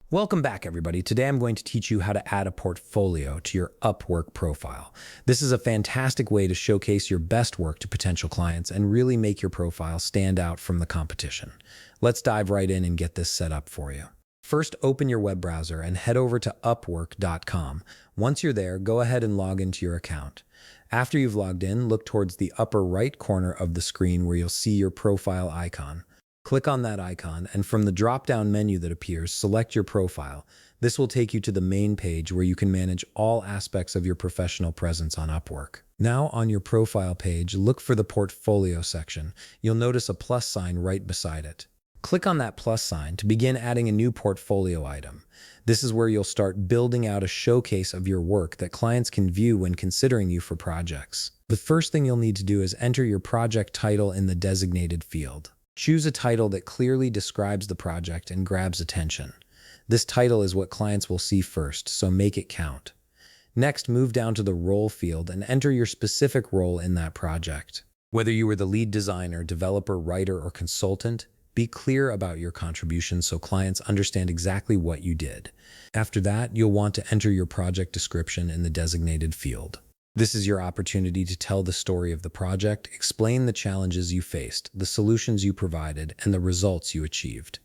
Welcome back, everybody. Today I'm going to teach you how to add a portfolio to your Upwork profile. This is a fantastic way to showcase your best work to potential clients and really make your profile stand out from the competition. Let's dive right in and get this set up for you. First, open your web browser and head over to upwork.com. Once you're there, go ahead and log into your account. After you've logged in, look towards the upper right corner of the screen where you'll see your profile icon. Click on that icon, and from the drop-down menu that appears, select your profile. This will take you to the main page where you can manage all aspects of your professional presence on Upwork. Now, on your profile page, look for the portfolio section. You'll notice a plus sign right beside it. Click on that plus sign to begin adding a new portfolio item. This is where you'll start building out a showcase of your work that clients can view when considering you for projects. The first thing you'll need to do is enter your project title in the designated field. Choose a title that clearly describes the project and grabs attention. This title is what clients will see first, so make it count. Next, move down to the role field and enter your specific role in that project. Whether you were the lead designer, developer, writer, or consultant, be clear about your contribution so clients understand exactly what you did. After that, you'll want to enter your project description in the designated field. This is your opportunity to tell the story of the project, explain the challenges you faced, the solutions you provided, and the results you achieved.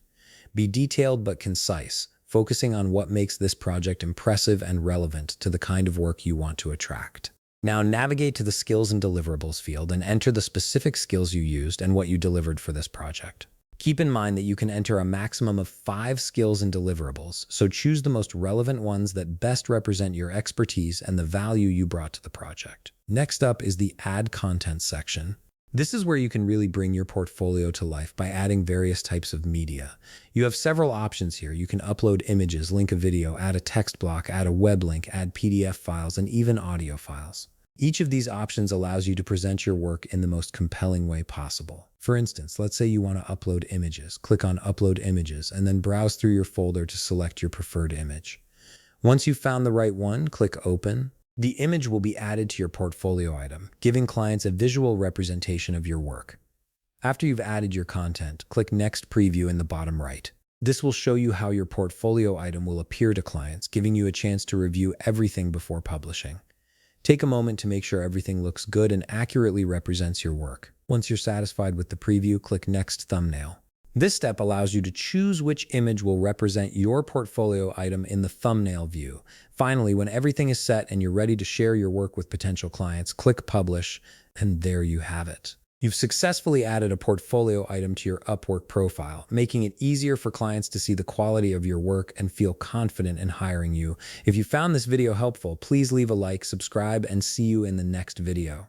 Be detailed but concise, focusing on what makes this project impressive and relevant to the kind of work you want to attract. Now navigate to the Skills and Deliverables field and enter the specific skills you used and what you delivered for this project. Keep in mind that you can enter a maximum of 5 skills and deliverables, so choose the most relevant ones that best represent your expertise and the value you brought to the project. Next up is the Add Content section. This is where you can really bring your portfolio to life by adding various types of media. You have several options here. You can upload images, link a video, add a text block, add a web link, add PDF files, and even audio files. Each of these options allows you to present your work in the most compelling way possible. For instance, let's say you want to upload images. Click on Upload Images and then browse through your folder to select your preferred image. Once you've found the right one, click Open. The image will be added to your portfolio item, giving clients a visual representation of your work. After you've added your content, click Next Preview in the bottom right. This will show you how your portfolio item will appear to clients, giving you a chance to review everything before publishing. Take a moment to make sure everything looks good and accurately represents your work. Once you're satisfied with the preview, click Next Thumbnail. This step allows you to choose which image will represent your portfolio item in the thumbnail view. Finally, when everything is set and you're ready to share your work with potential clients, click Publish, and there you have it. You've successfully added a portfolio item to your Upwork profile, making it easier for clients to see the quality of your work and feel confident in hiring you. If you found this video helpful, please leave a like, subscribe, and see you in the next video.